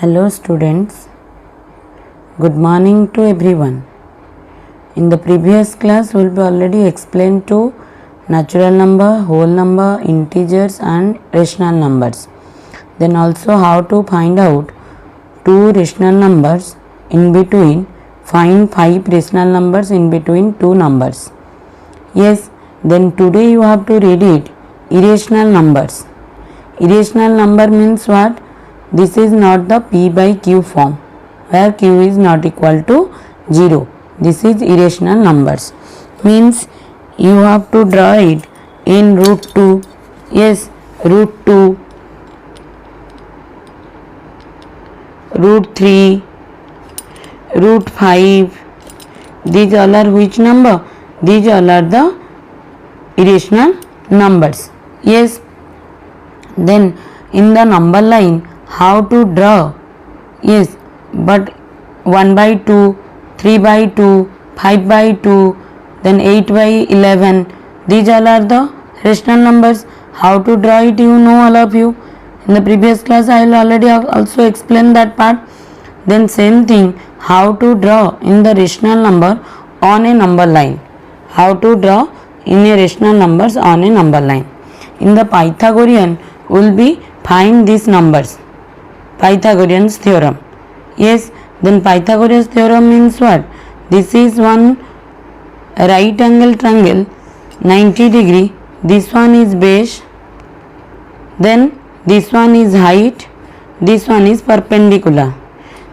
Hello students, good morning to everyone. In the previous class we will already explained to natural number, whole number, integers and rational numbers. Then also how to find out two rational numbers in between, find five rational numbers in between two numbers. Yes, then today you have to read it, irrational numbers. Irrational number means what? This is not the P by Q form where Q is not equal to 0. This is irrational numbers. Means you have to draw it in root 2. Yes, root 2, root 3, root 5. These all are which number? These all are the irrational numbers. Yes, then in the number line how to draw? Yes, but 1 by 2, 3 by 2, 5 by 2, then 8 by 11. These all are the rational numbers. How to draw it, you know, all of you. In the previous class I will already also explain that part. Then same thing, how to draw in the rational number on a number line. How to draw in a rational numbers on a number line. In the Pythagorean will be find these numbers. Pythagorean's theorem. Yes, then Pythagoras theorem means what? This is one right angle triangle 90 degree. This one is base. Then this one is height. This one is perpendicular.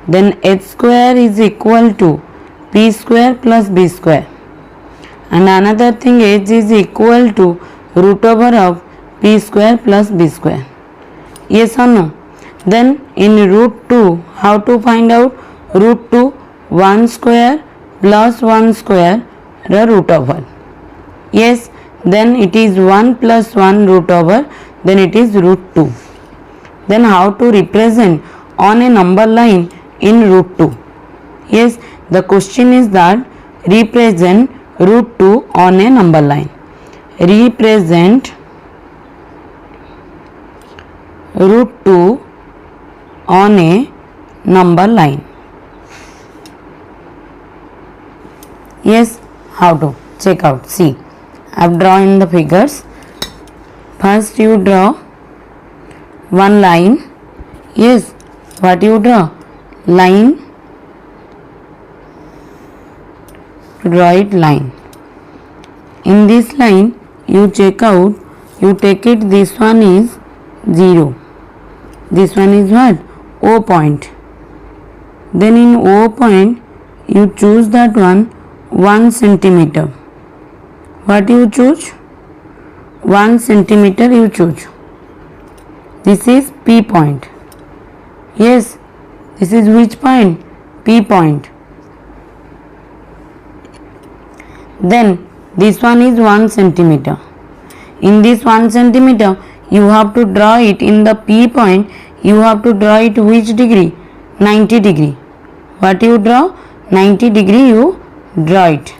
Then h square is equal to p square plus b square. And another thing, h is equal to root over of p square plus b square. Yes or no? Then in root 2, how to find out? Root 2, 1 square plus 1 square the root over. Yes, then it is 1 plus 1 root over, then it is root 2. Then how to represent on a number line in root 2? Yes, the question is that represent root 2 on a number line. Represent root 2 on a number line. Yes, how to? Check out. See, I have drawn the figures. First you draw one line. Yes, what you draw? Line. Draw it line. In this line you check out, you take it, this one is 0. This one is what? O point. Then in O point you choose that one 1 centimeter. What you choose? 1 centimeter you choose. This is P point. Yes, this is which point? P point. Then this one is 1 centimeter. In this 1 centimeter you have to draw it in the P point. You have to draw it which degree? 90 degree. What you draw? 90 degree you draw it.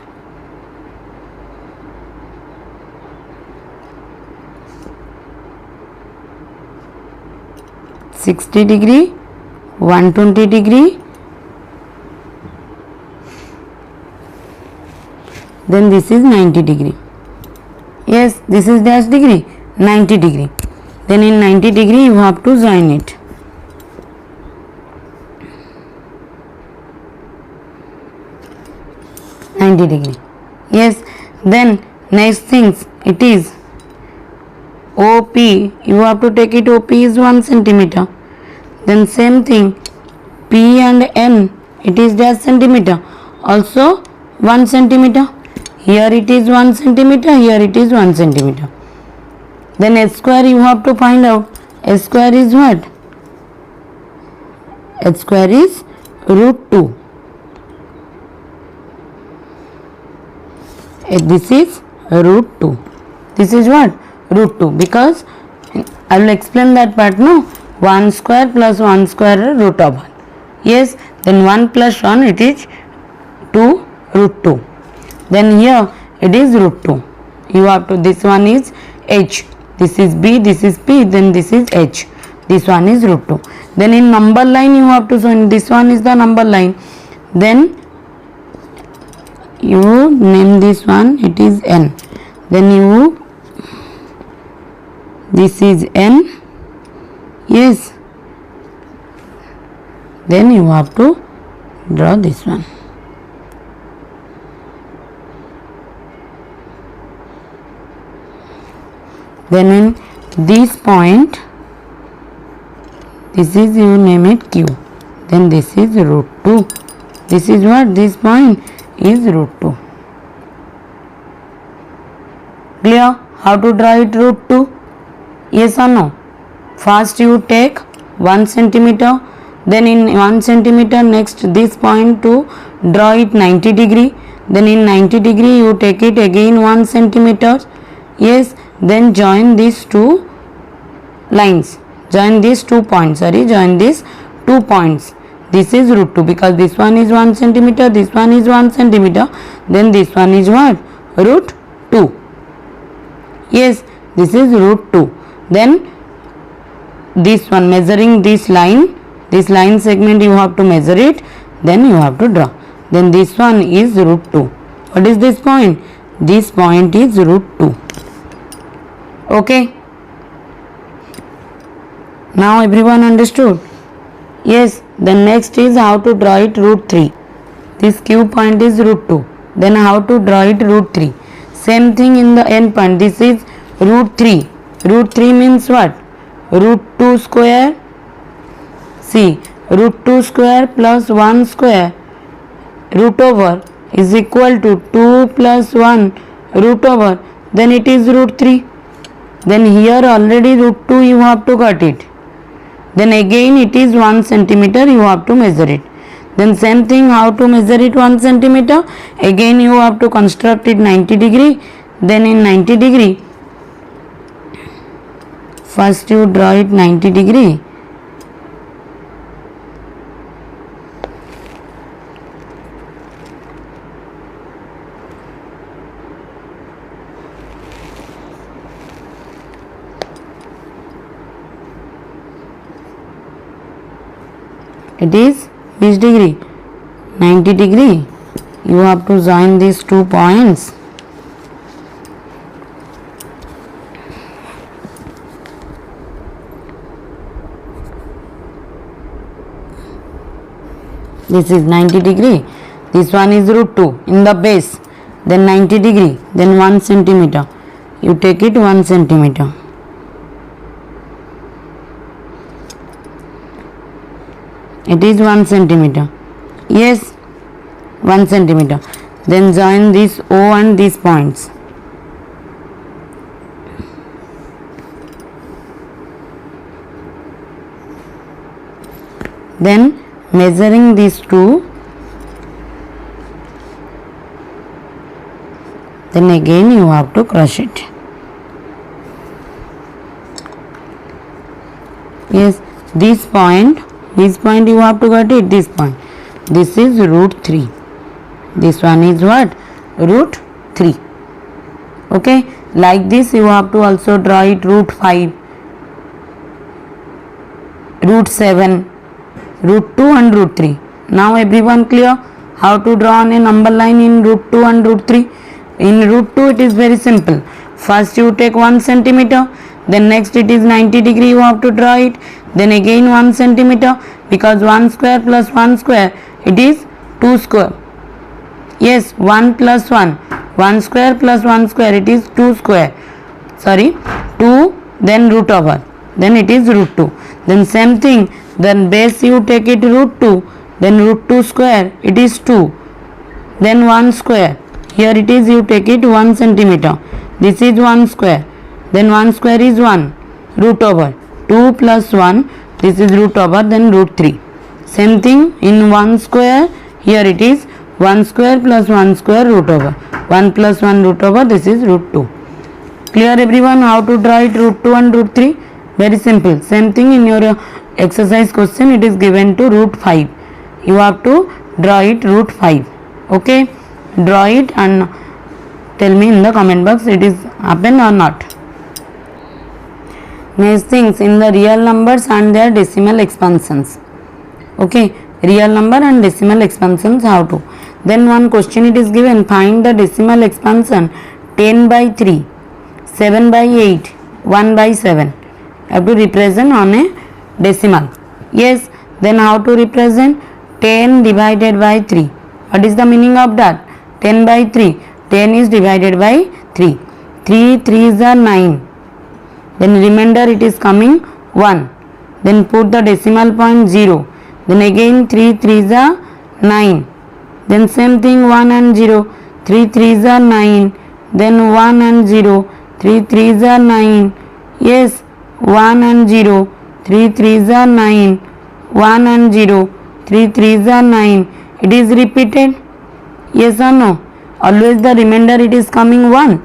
$60 degree, 120 degree, then this is 90 degree. Yes, this is dash degree, 90 degree. Then in 90 degree you have to join it. Degree. Yes, then next things it is OP. You have to take it, OP is 1 centimeter. Then same thing P and N, it is dash centimeter, also 1 centimeter. Here it is 1 centimeter, here it is 1 centimeter. Then h square you have to find out. H square is what? H square is root 2. This is root 2. This is what? Root 2. Because I will explain that part, no? 1 square plus 1 square root of 1. Yes, then 1 plus 1 it is 2 root 2. Then here it is root 2. You have to, this one is H. This is B, this is P, then this is H. This one is root 2. Then in number line you have to show, this one is the number line. Then you name this one, it is n. Then you, this is n. Yes. Then you have to draw this one. Then in this point, this is, you name it q. Then this is root 2. This is what? This point is root 2. Clear? How to draw it root 2? Yes or no? First you take 1 centimeter. Then in 1 centimeter, next this point to draw it 90 degree. Then in 90 degree you take it again 1 centimeter. Yes. Then join these two lines. Join these 2 points. Join these 2 points. This is root 2 because this one is 1 centimeter. This one is 1 centimeter. Then this one is what? Root 2. Yes. This is root 2. Then this one, measuring this line segment you have to measure it, then you have to draw. Then this one is root 2. What is this point? This point is root 2. Okay. Now everyone understood? Yes. Then next is how to draw it root 3. This Q point is root 2. Then how to draw it root 3. Same thing in the end point. This is root 3. Root 3 means what? Root 2 square. See, root 2 square plus 1 square root over is equal to 2 plus 1 root over. Then it is root 3. Then here already root 2 you have to got it. Then again it is 1 centimeter you have to measure it. Then same thing, how to measure it 1 centimeter. Again you have to construct it 90 degree. Then in 90 degree, first you draw it 90 degree. It is which degree? 90 degree. You have to join these 2 points. This is 90 degree. This one is root 2 in the base. Then 90 degree. Then 1 centimeter. You take it 1 centimeter. It is 1 centimeter. Yes, 1 centimeter. Then join this O and these points. Then measuring these 2. Then again you have to crush it. Yes, this point you have to get it, this point. This is root 3. This one is what? Root 3. Okay, like this you have to also draw it root 5, root 7, root 2 and root 3. Now everyone clear how to draw on a number line in root 2 and root 3? In root 2 it is very simple. First you take 1 centimeter. Then next it is 90 degree you have to draw it. Then again 1 centimeter, because 1 square plus 1 square it is 2 square. Yes, 1 plus 1. 1 square plus 1 square it is 2 square. 2, then root over. Then it is root 2. Then same thing, then base you take it root 2. Then root 2 square it is 2. Then 1 square. Here it is you take it 1 centimeter. This is 1 square. Then 1 square is 1. Root over. 2 plus 1. This is root over. Then root 3. Same thing in 1 square. Here it is 1 square plus 1 square root over. 1 plus 1 root over. This is root 2. Clear everyone how to draw it root 2 and root 3? Very simple. Same thing in your exercise question it is given to root 5. You have to draw it root 5. Okay. Draw it and tell me in the comment box it is happen or not. next things in the real numbers and their decimal expansions. Okay, real number and decimal expansions how to. Then one question it is given, find the decimal expansion 10 by 3, 7 by 8, 1 by 7. Have to represent on a decimal. Yes, then how to represent 10 divided by 3. What is the meaning of that? 10 by 3. 10 is divided by 3. 3 3s are 9. Then remainder it is coming 1. Then put the decimal point 0. Then again 3 3s are 9. Then same thing 1 and 0. 3 3s are 9. Then 1 and 0. 3 3s are 9. Yes, 1 and 0. 3 3s are 9. 1 and 0. 3 3s are 9. It is repeated. Yes or no? Always the remainder it is coming 1.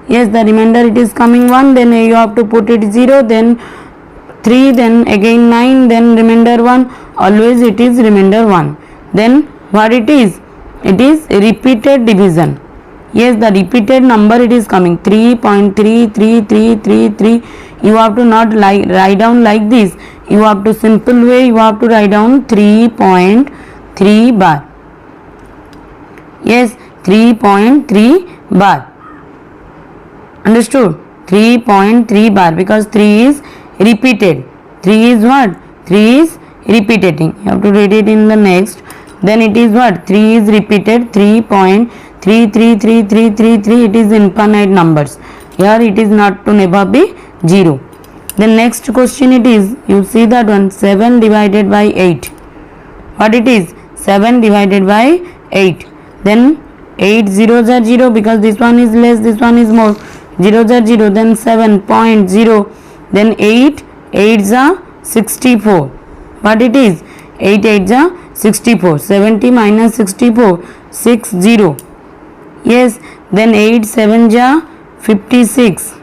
Yes, the remainder it is coming 1. Then you have to put it 0. Then 3. Then again 9. Then remainder 1. Always it is remainder 1. Then what it is? It is repeated division. Yes, the repeated number it is coming 3.333333. You have to not write down like this. You have to simple way you have to write down 3.3 bar. Yes, 3.3 bar. Understood? 3.3 bar because 3 is repeated. 3 is what? 3 is repeating. You have to read it in the next. Then it is what? 3 is repeated. 3.333333. It is infinite numbers. Here it is not to never be 0. The next question it is, you see that one, 7 divided by 8. What it is? 7 divided by 8. Then 8 zeros are 0 because this one is less, this one is more. Zeros are 0. Then 7.0. Then 8 8s are 64. What it is? 8 8s are 64. 70 minus 64, 60. Yes, then 8 7s are 56.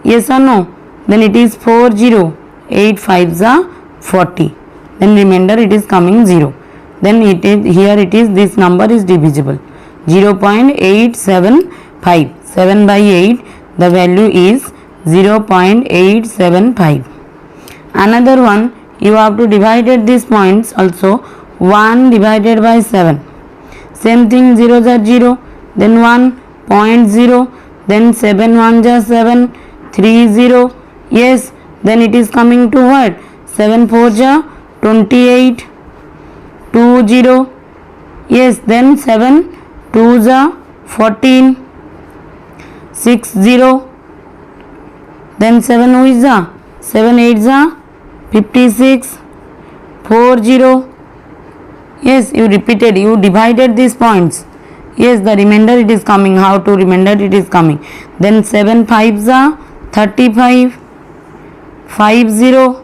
Yes or no? Then it is 40. 8 5s are 40. Then remainder it is coming 0. Then it is here it is this number is divisible. 0.875. 7 by 8 the value is 0.875. Another one you have to divide these points also. 1 divided by 7. Same thing, zeros are 0. Then 1.0. Then 7 1s are 7. 3 0. Yes, then it is coming to what? 7 4s are 28. 2 0. Yes, then 7 2s are 14. 6 0. Then 7 who is a 7 8s are 56. 4 0. Yes, you repeated, you divided these points. Yes, the remainder it is coming. How to remainder it is coming. Then 7 5s are 35. 5 0.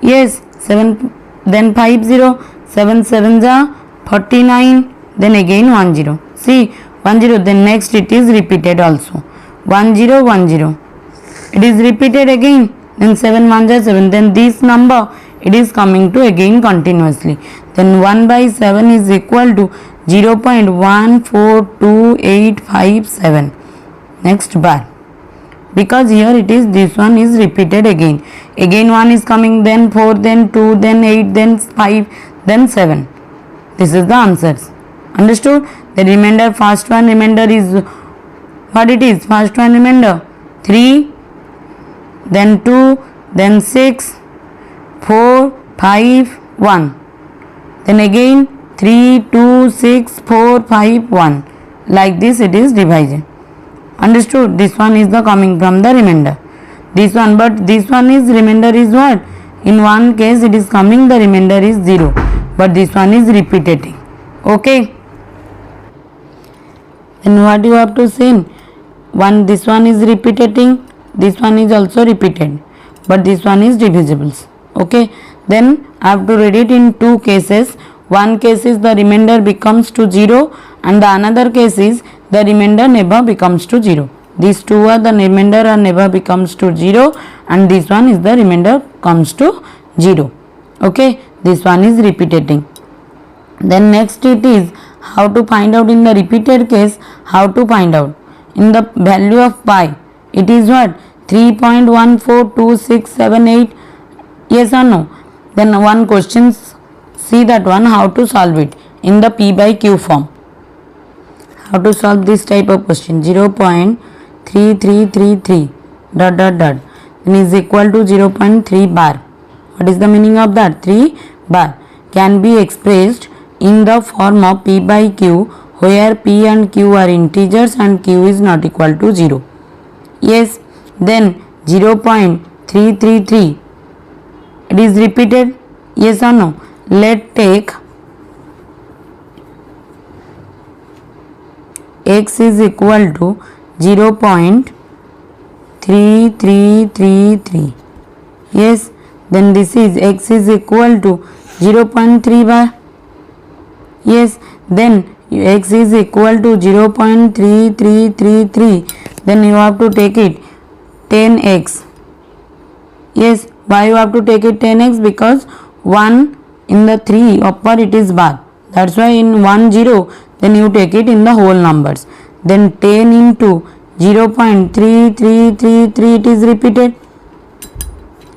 Yes, 7 then 5 0. 7 7s are 49. Then again 1 0. See 1 0. Then next it is repeated also. 1 0 1 0. It is repeated again. Then 7 1s are 7. Then this number it is coming to again continuously. Then 1 by 7 is equal to 0.142857. Next bar. Because here it is this one is repeated again. Again 1 is coming, then 4, then 2, then 8, then 5, then 7. This is the answers. Understood? The remainder, first one remainder is what it is? First one remainder 3, then 2, then 6, 4, 5, 1. Then again 3, 2, 6, 4, 5, 1. Like this it is divided. Understood? This one is the coming from the remainder. This one, but this one is remainder is what? In one case it is coming, the remainder is 0. But this one is repeating. Okay. Then what you have to say? This one is repeating. This one is also repeated. But this one is divisibles. Okay. Then I have to read it in two cases. One case is the remainder becomes to 0 and the another case is the remainder never becomes to 0. These two are the remainder are never becomes to 0 and this one is the remainder comes to 0. Okay. This one is repeating. Then next it is how to find out in the repeated case, how to find out. In the value of pi, it is what? 3.142678, yes or no? Then one question, see that one, how to solve it in the P by Q form. How to solve this type of question? 0.3333 dot dot dot then is equal to 0.3 bar. What is the meaning of that? 3 bar can be expressed in the form of P by Q, where P and Q are integers and Q is not equal to 0. Yes, then 0.333, it is repeated, yes or no? Let take x is equal to 0.3333, yes, then this is x is equal to 0.3 bar, yes, then x is equal to 0.3333, then you have to take it 10x, yes. Why you have to take it 10x? Because 1 in the 3 upper it is bar, that's why in 1 0 then you take it in the whole numbers, then 10 into 0.3333, it is repeated,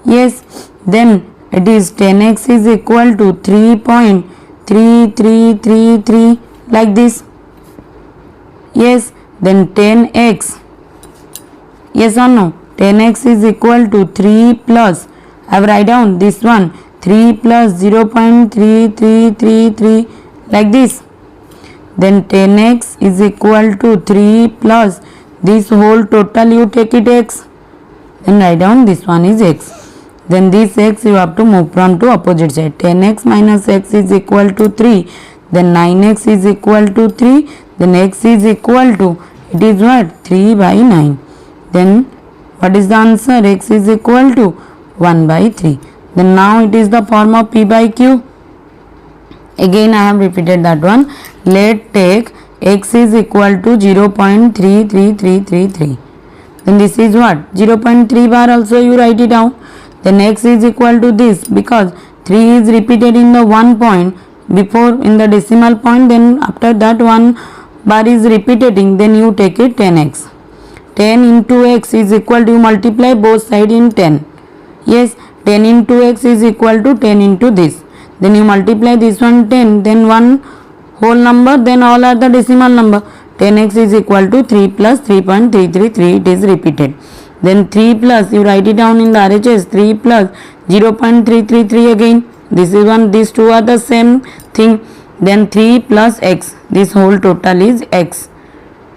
yes, then it is 10x is equal to 3.3333 like this, yes, then 10x, yes or no? 10x is equal to 3 plus, I will write down this one, 3 plus 0.3333 like this, then 10x is equal to 3 plus this whole total, you take it x, then write down this one is x, then this x you have to move from to opposite side, 10x minus x is equal to 3, then 9x is equal to 3, then x is equal to, it is what? 3 by 9, then what is the answer? X is equal to 1 by 3. Then now it is the form of P by Q. Again I have repeated that one. Let take x is equal to 0.33333. Then this is what? 0.3 bar also you write it down. Then x is equal to this, because 3 is repeated in the 1 point before in the decimal point, then after that 1 bar is repeating, then you take it 10x. 10 into x is equal to, you multiply both sides in 10. Yes, 10 into x is equal to 10 into this. Then you multiply this one 10, then one whole number, then all are the decimal number. 10x is equal to 3 plus 3.333, it is repeated. Then 3 plus, you write it down in the RHS, 3 plus 0.333 again. This is one, these two are the same thing. Then 3 plus x, this whole total is x.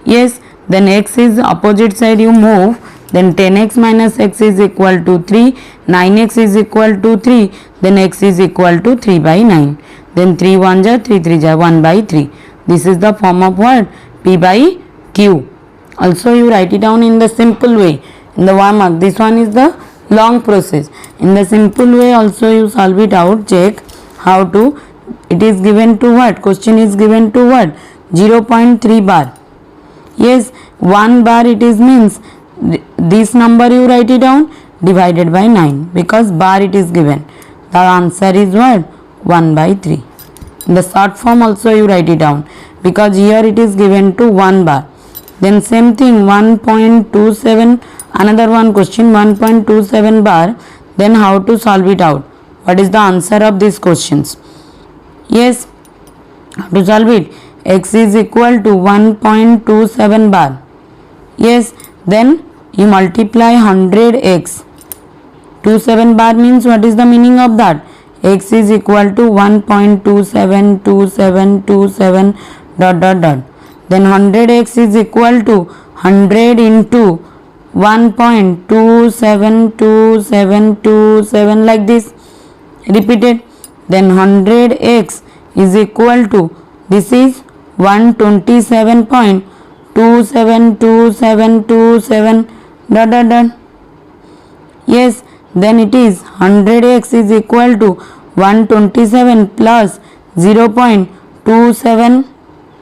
Yes, then x is opposite side you move, then 10x minus x is equal to 3, 9x is equal to 3, then x is equal to 3 by 9. Then 3 1 ja 3 3 ja 1 by 3. This is the form of what? P by Q. Also you write it down in the simple way. In the 1 mark, this one is the long process. In the simple way also you solve it out. Check how to. It is given to what? Question is given to what? 0.3 bar. Yes, 1 bar it is means this number you write it down divided by 9, because bar it is given. The answer is what? 1 by 3. In the short form also you write it down, because here it is given to 1 bar. Then same thing 1.27, another one question 1.27 bar. Then how to solve it out? What is the answer of these questions? Yes, how to solve it? X is equal to 1.27 bar. Yes, then you multiply 100x. 27 bar means what is the meaning of that? X is equal to 1.272727 dot dot dot. Then 100x is equal to 100 into 1.272727 like this. Repeated. Then 100x is equal to, this is 127.272727 dot dot dot. Yes, then it is 100x is equal to 127 plus 0.27.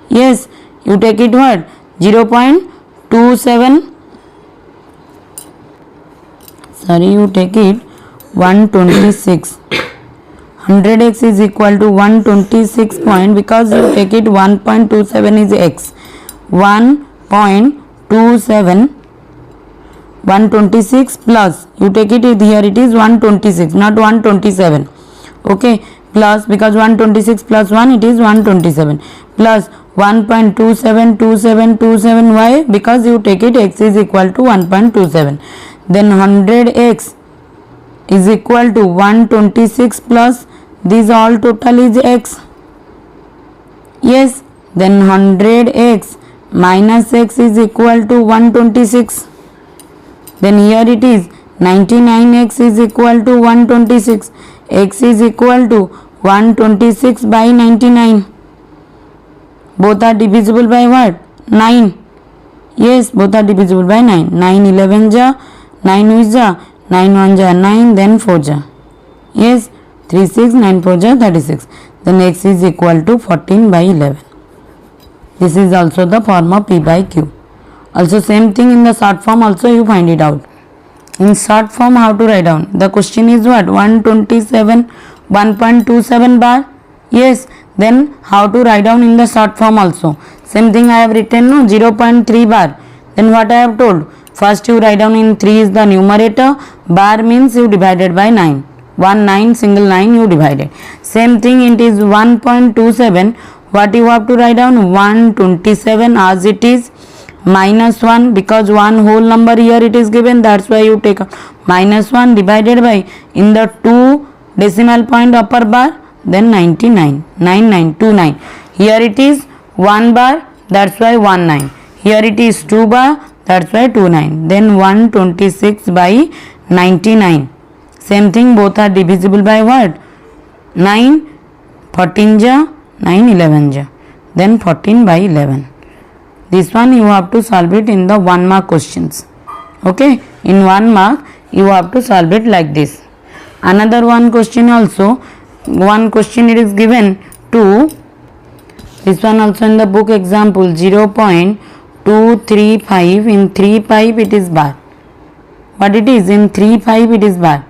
Yes, you take it what? 0.27. Sorry, you take it 126. 100x is equal to 126 point, because you take it 1.27 is x. 1.27 126 plus, you take it here, it is 126, not 127. Okay, plus, because 126 plus 1, it is 127, plus 1.272727. Why? Because you take it x is equal to 1.27. Then 100x is equal to 126 plus this all total is x. Yes, then 100x minus x is equal to 126. Then here it is 99x is equal to 126. X is equal to 126 by 99. Both are divisible by what? 9. Yes, both are divisible by 9. 9 11 ja, 9 is ja, 9 1 ja 9, then 4 ja. Yes, 3 6, 9 4 ja 36. Then x is equal to 14 by 11. This is also the form of P by Q. Also same thing in the short form also you find it out. In short form how to write down? The question is what? 127, 1.27 bar. Yes, then how to write down in the short form also? Same thing I have written, no, 0.3 bar. Then what I have told? First you write down in 3 is the numerator, bar means you divided by 9. 1 9 single 9 you divided. Same thing it is 1.27. What you have to write down? 127 as it is, minus 1, because one whole number here it is given, that's why you take minus 1 divided by, in the 2 decimal point upper bar, then 99, 9929. Here it is 1 bar, that's why 19. Here it is 2 bar, that's why 29. Then 126 by 99. Same thing, both are divisible by what? 9, 14 ja, 9 11 ja. Then 14 by 11. This one you have to solve it in the 1 mark questions. Okay, in 1 mark you have to solve it like this. Another one question also, one question it is given to, this one also in the book example, 0.235 in 3 5 it is bar. What it is? In 3 5 it is bar.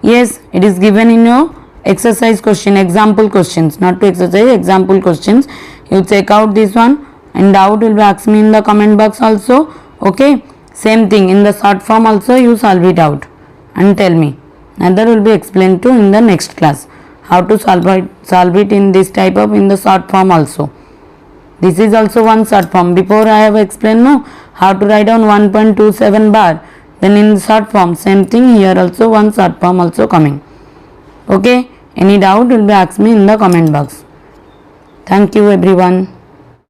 Yes, it is given in your exercise question, example questions, not to exercise, example questions. You check out this one. And doubt will be asked me in the comment box also. Okay, same thing in the short form also you solve it out and tell me. Another will be explained to in the next class how to solve it in this type of in the short form also. This is also one short form. Before I have explained no how to write down 1.27 bar. Then in short form same thing here also one short form also coming. Okay, any doubt will be asked me in the comment box. Thank you everyone.